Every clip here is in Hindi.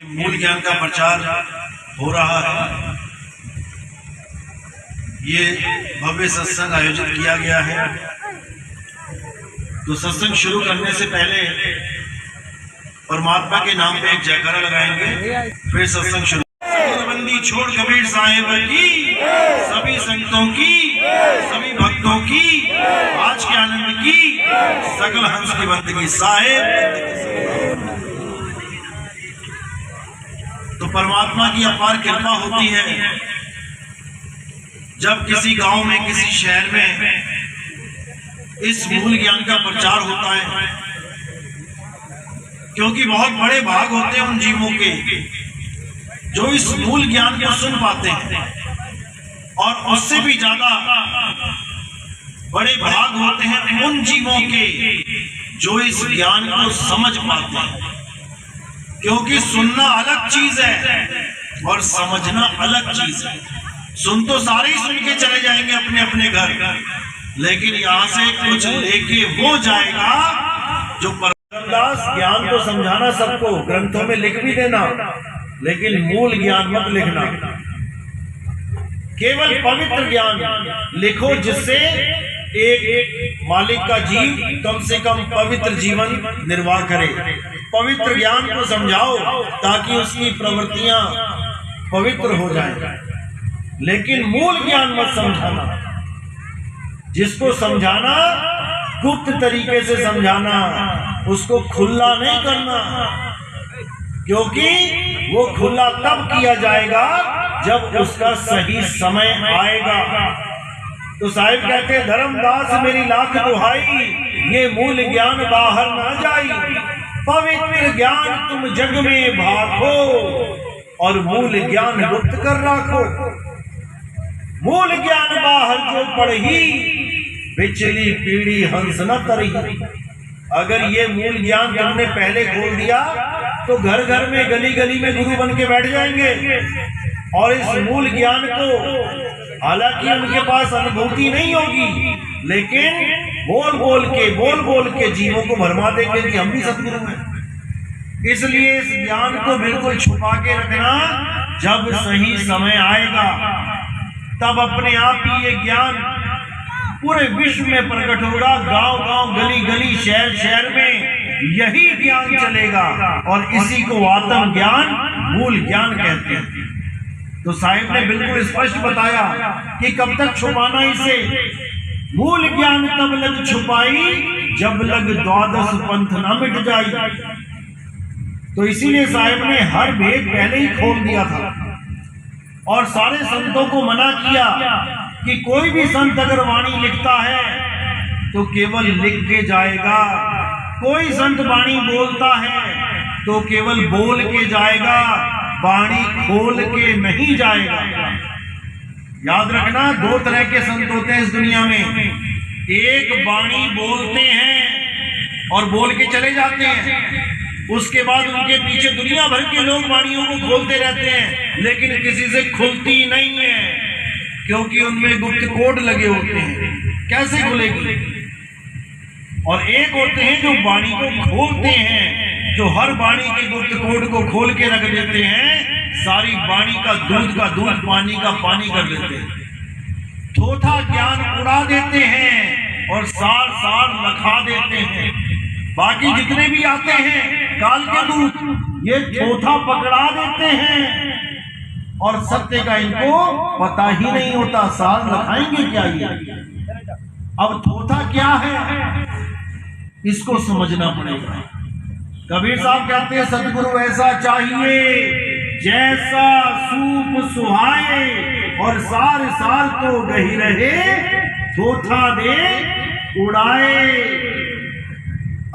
मूल ज्ञान का प्रचार हो रहा है। ये भव्य सत्संग आयोजित किया गया है। तो सत्संग शुरू करने से पहले परमात्मा के नाम पे एक जयकारा लगाएंगे, फिर सत्संग शुरू। बंदी छोड़ कबीर साहिब की, सभी संतों की, सभी भक्तों की, आज के आनंद की, सकल हंस की बंदगी साहिब। तो परमात्मा की अपार कृपा होती है जब किसी गांव में, किसी शहर में इस मूल ज्ञान का प्रचार होता है, क्योंकि बहुत बड़े भाग होते हैं उन जीवों के जो इस मूल ज्ञान को सुन पाते हैं, और उससे भी ज्यादा बड़े भाग होते हैं उन जीवों के जो इस ज्ञान को समझ पाते हैं। क्योंकि सुनना अलग चीज है और समझना अलग चीज है। सुन तो सारे ही सुन के चले जाएंगे अपने अपने घर, लेकिन यहाँ से कुछ लेके वो जाएगा जो परमदास। ज्ञान तो समझाना सबको, ग्रंथों में लिख भी देना, लेकिन मूल ज्ञान मत लिखना। केवल पवित्र ज्ञान लिखो जिससे एक मालिक का जीव कम से कम पवित्र जीवन निर्वाह करे। पवित्र ज्ञान को समझाओ ताकि उसकी प्रवृत्तियां पवित्र हो जाएं। लेकिन मूल ज्ञान मत समझाना। जिसको समझाना गुप्त तरीके से समझाना, उसको खुला नहीं करना, क्योंकि वो खुला तब किया जाएगा जब उसका सही समय आएगा। तो साहिब कहते हैं, धर्मदास मेरी लाख दुहाई, ये मूल ज्ञान बाहर ना जाई। पवित्र ज्ञान तुम जग में भाखो और मूल ज्ञान गुप्त कर राखो। मूल ज्ञान बाहर जो पढ़ी, पिछली पीढ़ी हंस न तरही। अगर ये मूल ज्ञान तुमने पहले खोल दिया तो घर घर में, गली गली में गुरु बन के बैठ जाएंगे, और इस मूल ज्ञान को हालांकि उनके पास अनुभूति नहीं होगी, लेकिन बोल बोल के जीवों को भरमा देंगे कि हम भी सतगुरु हैं। इसलिए इस ज्ञान को बिल्कुल छुपा के रखना। जब सही समय आएगा तब अपने आप ही ये ज्ञान पूरे विश्व में प्रकट होगा। गांव गांव, गली गली, शहर शहर में यही ज्ञान चलेगा, और इसी को आत्म ज्ञान, मूल ज्ञान कहते हैं। तो साहिब ने बिल्कुल स्पष्ट बताया कि कब तक छुपाना इसे। मूल ज्ञान तब लग छुपाई जब लग द्वादश पंथ न मिट जाई। तो इसीलिए साहिब ने हर भेद पहले ही खोल दिया था, और सारे संतों को मना किया कि कोई भी संत अगर वाणी लिखता है तो केवल लिख के जाएगा। कोई संत वाणी बोलता है तो केवल बोल के जाएगा, वाणी खोल के नहीं जाएगा। याद रखना, दो तरह के संत होते हैं इस दुनिया में। एक वाणी बोलते हैं और बोल के चले जाते हैं, उसके बाद उनके पीछे दुनिया भर के लोग वाणियों को खोलते रहते हैं, लेकिन किसी से खुलती नहीं है, क्योंकि उनमें गुप्त कोड लगे होते हैं, कैसे खुलेगी। और एक होते हैं जो वाणी को खोलते हैं, जो हर वाणी के गुप्त कोड को खोल के रख देते हैं, सारी वाणी का दूध, पानी का पानी कर देते हैं। थोथा ज्ञान उड़ा देते हैं और सार सार लखा देते हैं। बाकी जितने भी आते हैं काल के दूत, ये थोथा पकड़ा देते हैं और सत्य का इनको पता ही नहीं होता। सार लखाएंगे क्या ये? अब थोथा क्या है इसको समझना पड़ेगा। कबीर साहब कहते हैं, सतगुरु ऐसा चाहिए जैसा सूप सुहाए, और सार सार तो गही रहे, थोथा दे उड़ाए।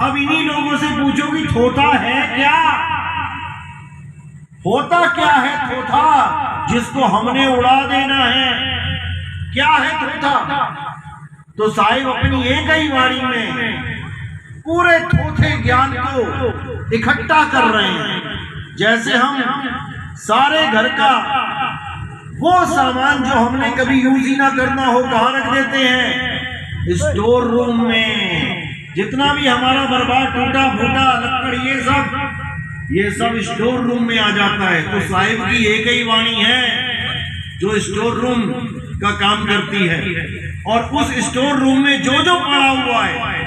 अब इन्हीं लोगों से पूछो कि थोथा है क्या? होता क्या है थोथा जिसको हमने उड़ा देना है? क्या है थोथा? तो साहिब अपनी एक ही वाणी में पूरे थोथे ज्ञान को इकट्ठा कर रहे हैं। जैसे हम सारे घर का वो सामान जो हमने कभी यूज ही ना करना हो, कहाँ रख देते हैं? स्टोर रूम में। जितना भी हमारा बर्बाद, टूटा फूटा लकड़, ये सब ये सब स्टोर रूम में आ जाता है। तो साहिब की एक ही वाणी है जो स्टोर रूम का काम करती है, और उस स्टोर रूम में जो जो पड़ा हुआ है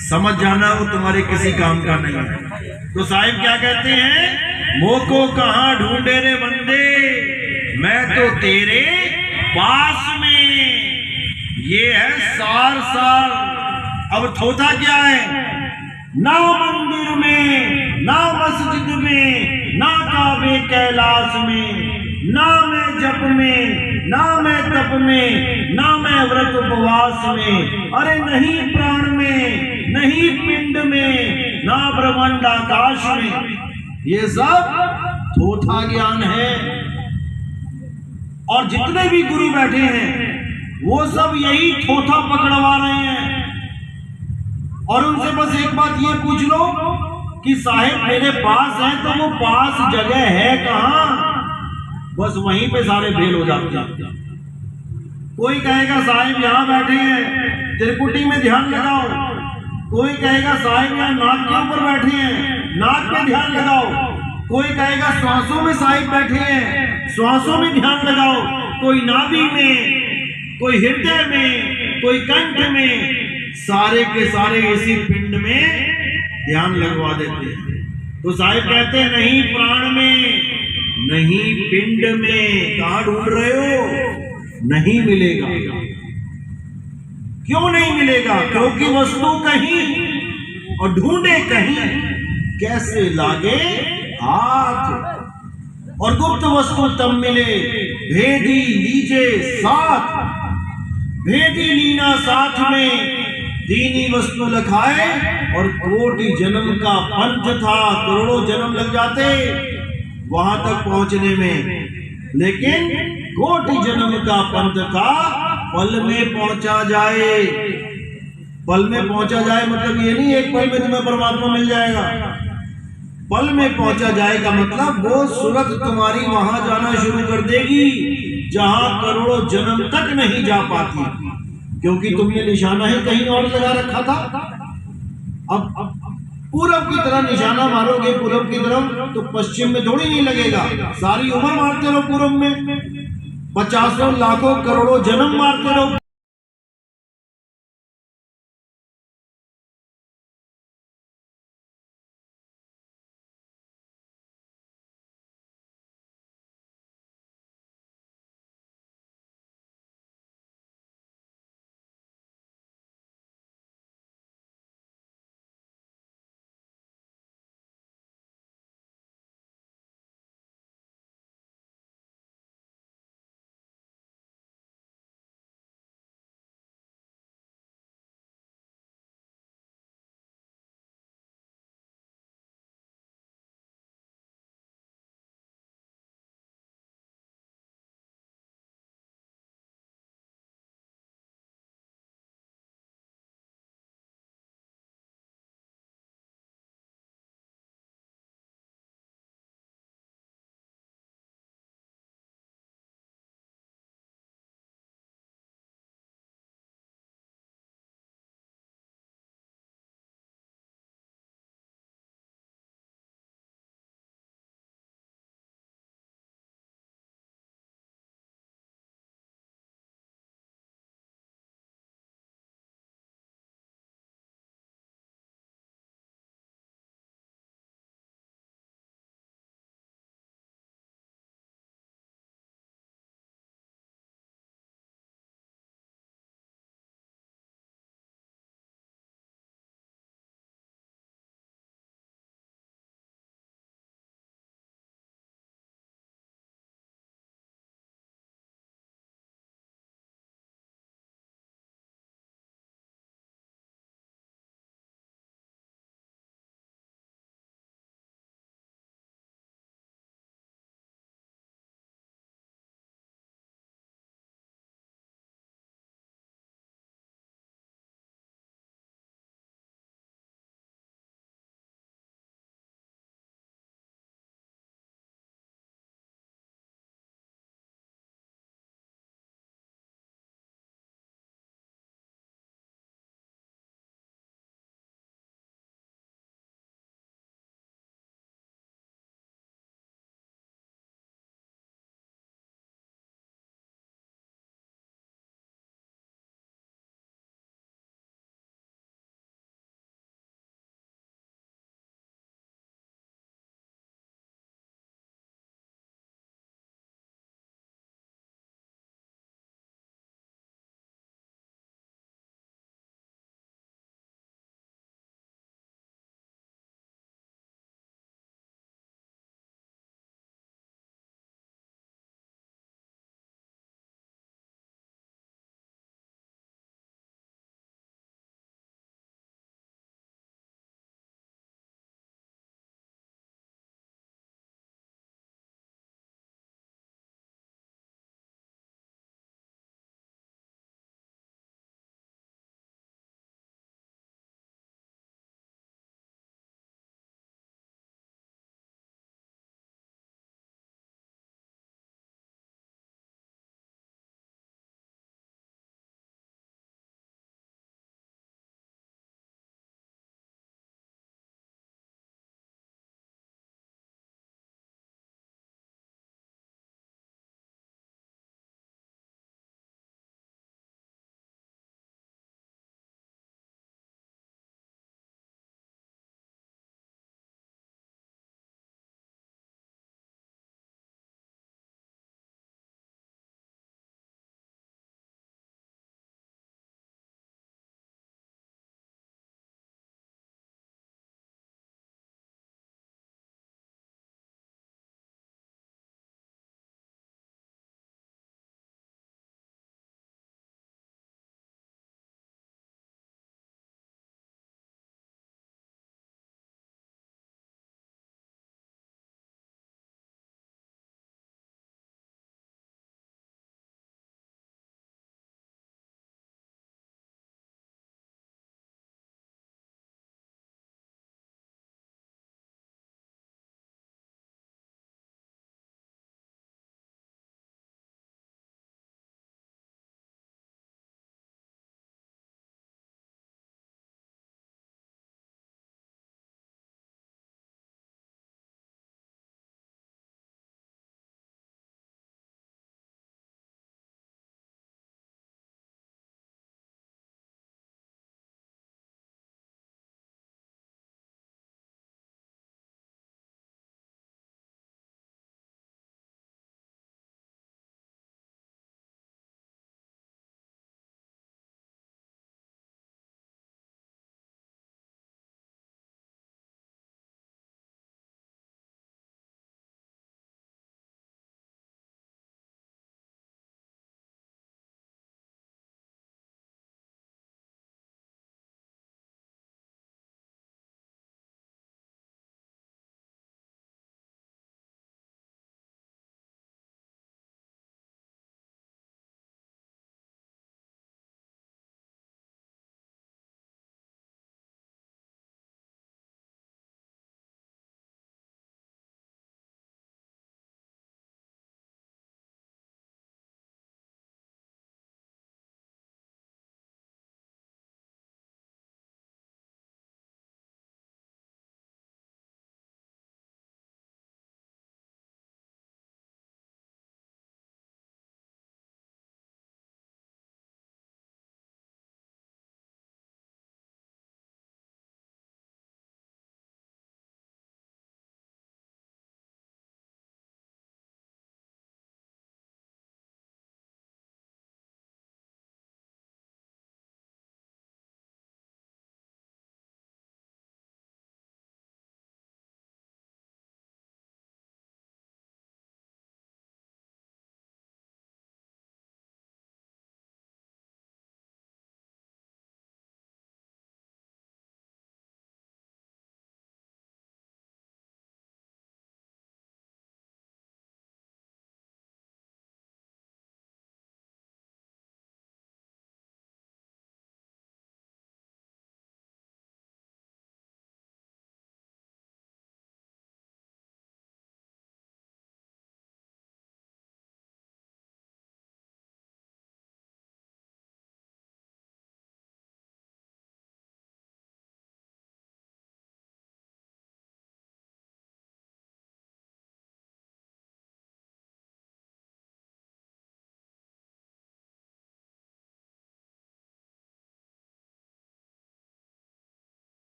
समझ जाना वो तुम्हारे किसी काम का नहीं है। तो साहिब क्या कहते हैं, मोको कहाँ ढूंढे रे बंदे, मैं तो तेरे पास में। ये है सार सार। अब थोथा क्या है, ना मंदिर में, ना मस्जिद में, ना काबे कैलाश में, ना मैं जप में, ना मैं तप में, ना मैं व्रत उपवास में, अरे नहीं प्राण में, नहीं पिंड में, ना ब्रह्मांड आकाश में। ये सब थोथा ज्ञान है। और जितने भी गुरु बैठे हैं वो सब यही थोथा पकड़वा रहे हैं। और उनसे बस एक बात ये पूछ लो कि साहिब मेरे पास है, तो वो पास जगह है कहां, बस वहीं पे सारे फेल हो जाते हैं। कोई कहेगा साहिब यहां बैठे हैं, त्रिकुटी में ध्यान लगाओ। कोई कहेगा साहिब यहां नाक के ऊपर बैठे हैं, नाक पे ध्यान लगाओ। कोई कहेगा श्वासों में साहिब बैठे हैं, श्वासों में ध्यान लगाओ। कोई नाभि में, कोई हृदय में, कोई कंठ में, सारे के सारे इसी पिंड में ध्यान लगवा देते हैं। तो साहिब कहते हैं नहीं प्राण में, नहीं पिंड में। कहां ढूंढ रहे हो, नहीं मिलेगा। क्यों नहीं मिलेगा, क्योंकि वस्तु कहीं और ढूंढे कहीं, कैसे लागे हाथ। और गुप्त वस्तु तब मिले, भेदी लीजे साथ, भेदी लीना साथ में, दीनी वस्तु लखाए। और कोटि जन्म का पंथ था, करोड़ों जन्म लग जाते वहां तक पहुंचने में, लेकिन कोटि जन्म का पंथ था, पल में पहुंचा जाए। पल में पहुंचा जाए मतलब ये नहीं एक पल में तुम्हें परमात्मा मिल जाएगा। पल में पहुंचा जाएगा मतलब वो सूरत तुम्हारी वहां जाना शुरू कर देगी जहां करोड़ों जन्म तक नहीं जा पाती, क्योंकि तुमने निशाना ही कहीं और लगा रखा था। अब पूरब की तरह निशाना मारोगे पूरब की तरफ, तो पश्चिम में थोड़ी नहीं लगेगा। सारी उम्र मारते रहो पूरब में, 50 लाखों करोड़ों जन्म मारते रहो।